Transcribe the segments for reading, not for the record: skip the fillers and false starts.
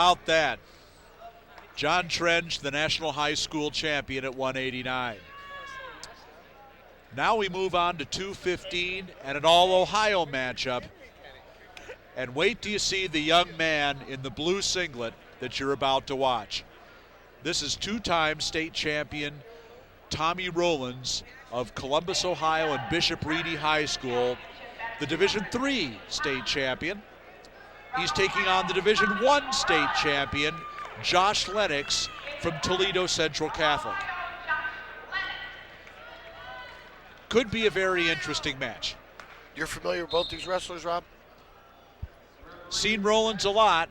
About that, John Trench, the national high school champion at 189. Now we move on to 215 and an all-Ohio matchup. And wait till you see the young man in the blue singlet that you're about to watch. This is two-time state champion Tommy Rowlands of Columbus, Ohio and Bishop Ready High School, the Division III state champion. He's taking on the Division I state champion, Josh Lenix from Toledo Central Catholic. Could be a very interesting match. You're familiar with both these wrestlers, Rob? Seen Rowlands a lot,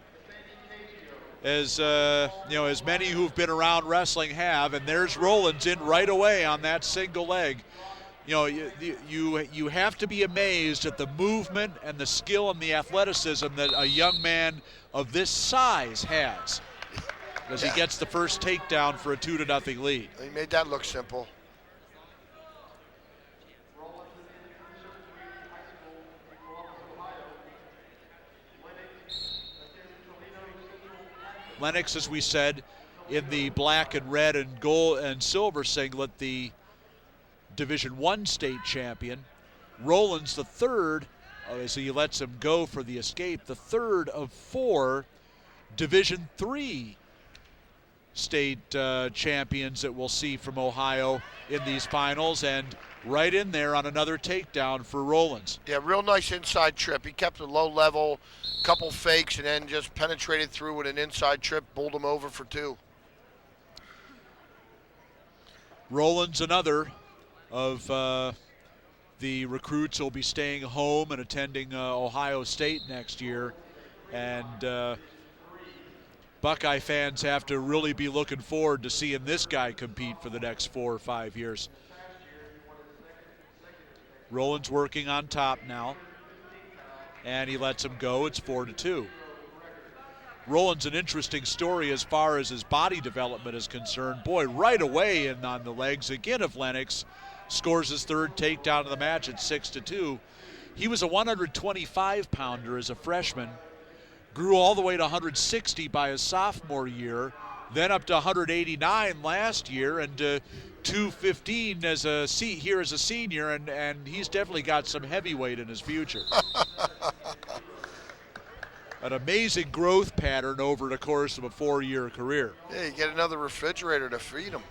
as as many who've been around wrestling have, and there's Rowlands in right away on that single leg. You have to be amazed at the movement and the skill and the athleticism that a young man of this size has, as he gets the first takedown for a 2-0 lead. He made that look simple. Lenix, as we said, in the black and red and gold and silver singlet, the Division I state champion. Rowlands, the third, as he lets him go for the escape, the third of 4 Division III state champions that we'll see from Ohio in these finals, and right in there on another takedown for Rowlands. Yeah, real nice inside trip. He kept it low level, couple fakes, and then just penetrated through with an inside trip, bowled him over for 2. Rowlands, another of the recruits who will be staying home and attending Ohio State next year. And Buckeye fans have to really be looking forward to seeing this guy compete for the next 4 or 5 years. Rowlands working on top now, and he lets him go. It's 4-2. Rowlands, an interesting story as far as his body development is concerned. Boy, right away in on the legs again of Lenix. Scores his third takedown of the match at 6-2. He was a 125-pounder as a freshman. Grew all the way to 160 by his sophomore year. Then up to 189 last year, and 215 as a senior, and he's definitely got some heavyweight in his future. An amazing growth pattern over the course of a 4-year career. Yeah, you get another refrigerator to feed him.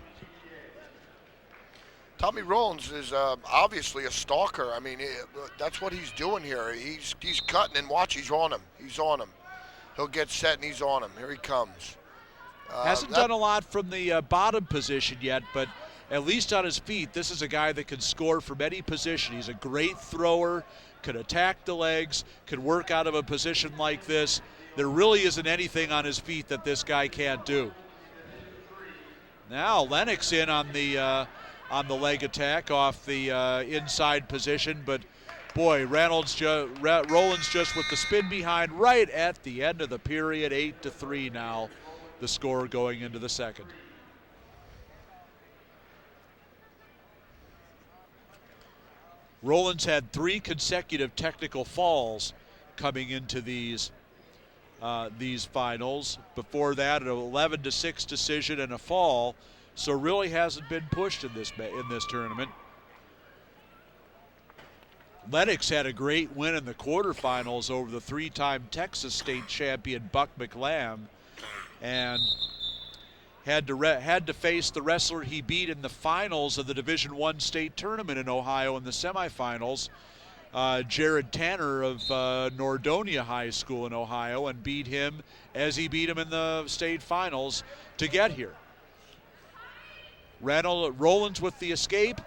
Tommy Rowlands is obviously a stalker. I mean, that's what he's doing here. He's cutting, and watch, he's on him. He's on him. He'll get set, and he's on him. Here he comes. Hasn't done a lot from the bottom position yet, but at least on his feet, this is a guy that can score from any position. He's a great thrower, can attack the legs, can work out of a position like this. There really isn't anything on his feet that this guy can't do. Now Lenix in on the leg attack off the inside position, but boy, Rowlands just with the spin behind right at the end of the period. 8-3 now, the score going into the second. Rowlands had 3 consecutive technical falls coming into these finals. Before that, an 11-6 decision and a fall. So really hasn't been pushed in this tournament. Lenix had a great win in the quarterfinals over the 3-time Texas state champion Buck McLam, and had to face the wrestler he beat in the finals of the Division I state tournament in Ohio in the semifinals, Jared Tanner of Nordonia High School in Ohio, and beat him as he beat him in the state finals to get here. Rowlands with the escape,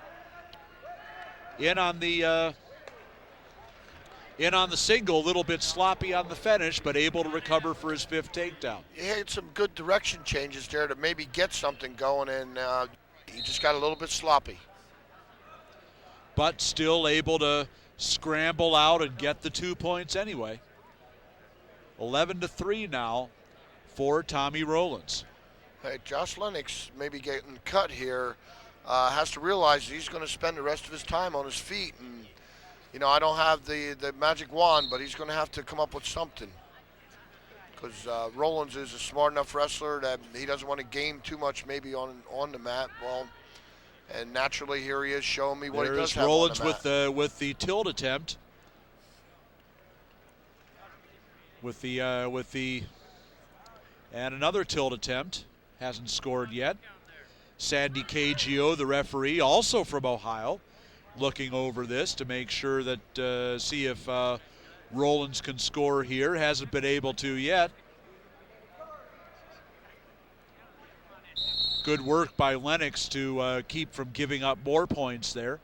in on the single, a little bit sloppy on the finish, but able to recover for his 5th takedown. He had some good direction changes there to maybe get something going, and he just got a little bit sloppy. But still able to scramble out and get the 2 points anyway. 11-3 now for Tommy Rowlands. Hey, Josh Lenix maybe getting cut here, has to realize he's going to spend the rest of his time on his feet. And, I don't have the magic wand, but he's going to have to come up with something. because Rowlands is a smart enough wrestler that he doesn't want to game too much maybe on the mat. Well, and naturally here he is showing me what he does have Rowlands on the mat. with the tilt attempt. And another tilt attempt. Hasn't scored yet. Sandy Cagio, the referee, also from Ohio, looking over this to make sure that, see if Rowlands can score here. Hasn't been able to yet. Good work by Lenix to keep from giving up more points there.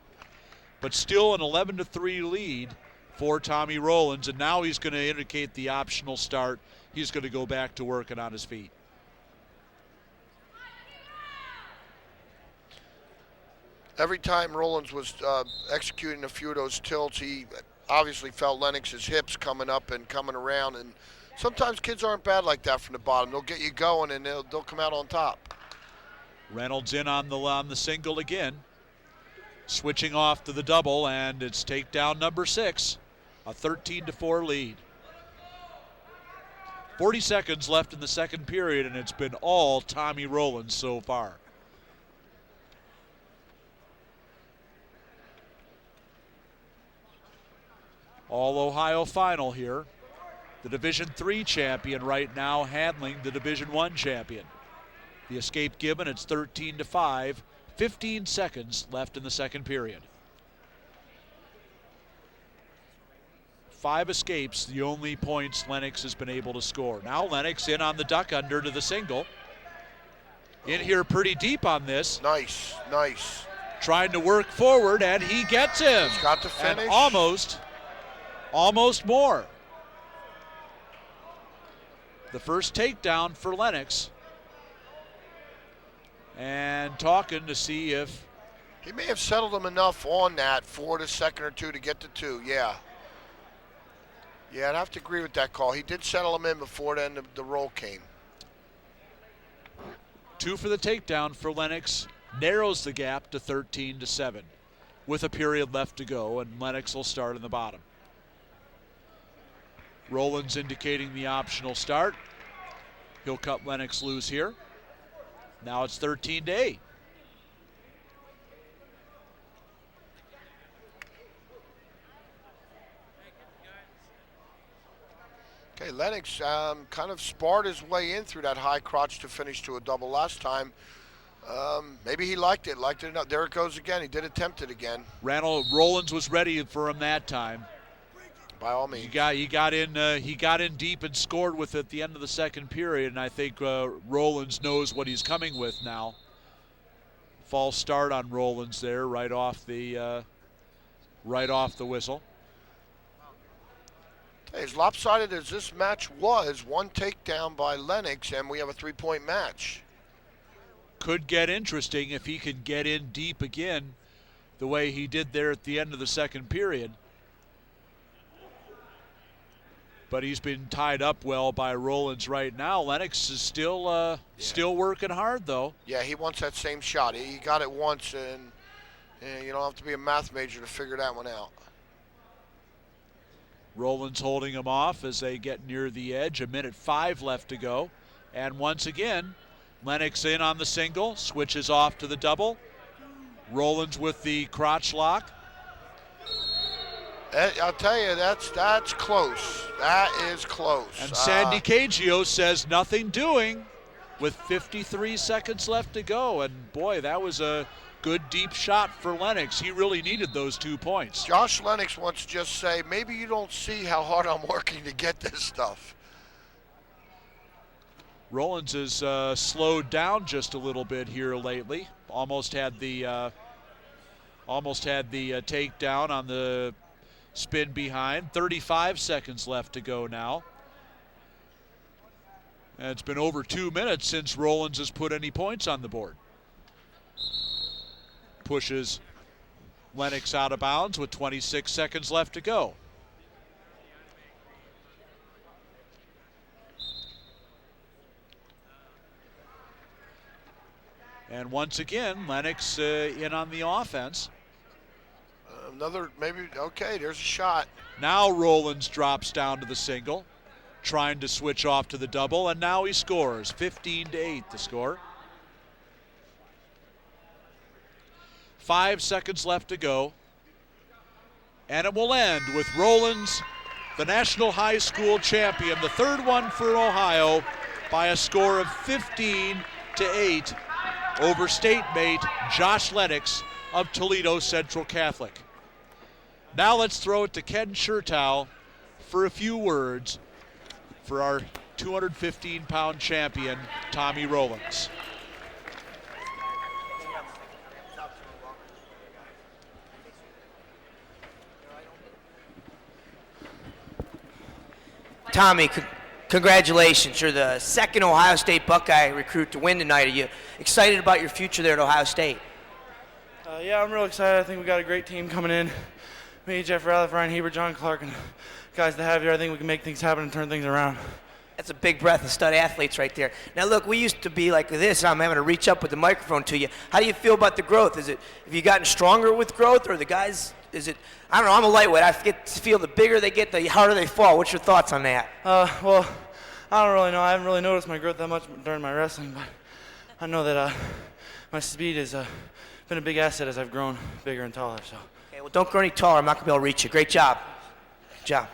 But still an 11-3 lead for Tommy Rowlands, and now he's going to indicate the optional start. He's going to go back to working on his feet. Every time Rowlands was executing a few of those tilts, he obviously felt Lenix's hips coming up and coming around, and sometimes kids aren't bad like that from the bottom. They'll get you going, and they'll come out on top. Reynolds in on the single again. Switching off to the double, and it's takedown number 6. A 13-4 lead. 40 seconds left in the second period, and it's been all Tommy Rowlands so far. All Ohio final here. The Division III champion right now handling the Division I champion. The escape given, it's 13-5. 15 seconds left in the second period. 5 escapes, the only points Lenix has been able to score. Now Lenix in on the duck under to the single. In here pretty deep on this. Nice, nice. Trying to work forward, and he gets him. He's got the finish. And almost more. The first takedown for Lenix. And talking to see if he may have settled him enough on that for the second or two to get to 2. Yeah, I'd have to agree with that call. He did settle him in before then the roll came. 2 for the takedown for Lenix. Narrows the gap to 13-7 with a period left to go, and Lenix will start in the bottom. Rowlands indicating the optional start. He'll cut Lenix loose here. Now it's 13-8. Okay, Lenix kind of sparred his way in through that high crotch to finish to a double last time. Maybe he liked it enough. There it goes again. He did attempt it again. Rowlands was ready for him that time. By all means. He got in deep and scored with it at the end of the second period, and I think Rowlands knows what he's coming with now. False start on Rowlands there, right off the whistle. As lopsided as this match was, 1 takedown by Lenix, and we have a 3-point match. Could get interesting if he can get in deep again the way he did there at the end of the second period. But he's been tied up well by Rowlands right now. Lenix is still working hard, though. Yeah, he wants that same shot. He got it once, and you don't have to be a math major to figure that one out. Rowlands holding him off as they get near the edge. 1:05 left to go. And once again, Lenix in on the single, switches off to the double. Rowlands with the crotch lock. I'll tell you, that's close. That is close. And Sandy Cagio says nothing doing with 53 seconds left to go. And boy, that was a good deep shot for Lenix. He really needed those 2 points. Josh Lenix wants to just say, maybe you don't see how hard I'm working to get this stuff. Rowlands has slowed down just a little bit here lately. Almost had the takedown on the spin behind. 35 seconds left to go now. And it's been over 2 minutes since Rowlands has put any points on the board. Pushes Lenix out of bounds with 26 seconds left to go. And once again, Lenix in on the offense. Another, maybe, okay, there's a shot. Now Rowlands drops down to the single. trying to switch off to the double, and now he scores. 15-8 the score. 5 seconds left to go. And it will end with Rowlands, the national high school champion, the third one for Ohio, by a score of 15-8 over state mate Josh Lenix of Toledo Central Catholic. Now let's throw it to Ken Chertow for a few words for our 215-pound champion, Tommy Rowlands. Tommy, congratulations. You're the second Ohio State Buckeye recruit to win tonight. Are you excited about your future there at Ohio State? Yeah, I'm real excited. I think we got a great team coming in. Me, Jeff Ralph, Ryan Hebert, John Clark, and guys that have here. I think we can make things happen and turn things around. That's a big breath of stud athletes right there. Now look, we used to be like this. I'm having to reach up with the microphone to you. How do you feel about the growth? Have you gotten stronger with growth, or the guys, I don't know, I'm a lightweight. I get to feel the bigger they get, the harder they fall. What's your thoughts on that? Well, I don't really know. I haven't really noticed my growth that much during my wrestling, but I know that my speed has been a big asset as I've grown bigger and taller. So. Okay, well, don't grow any taller. I'm not going to be able to reach you. Great job. Good job.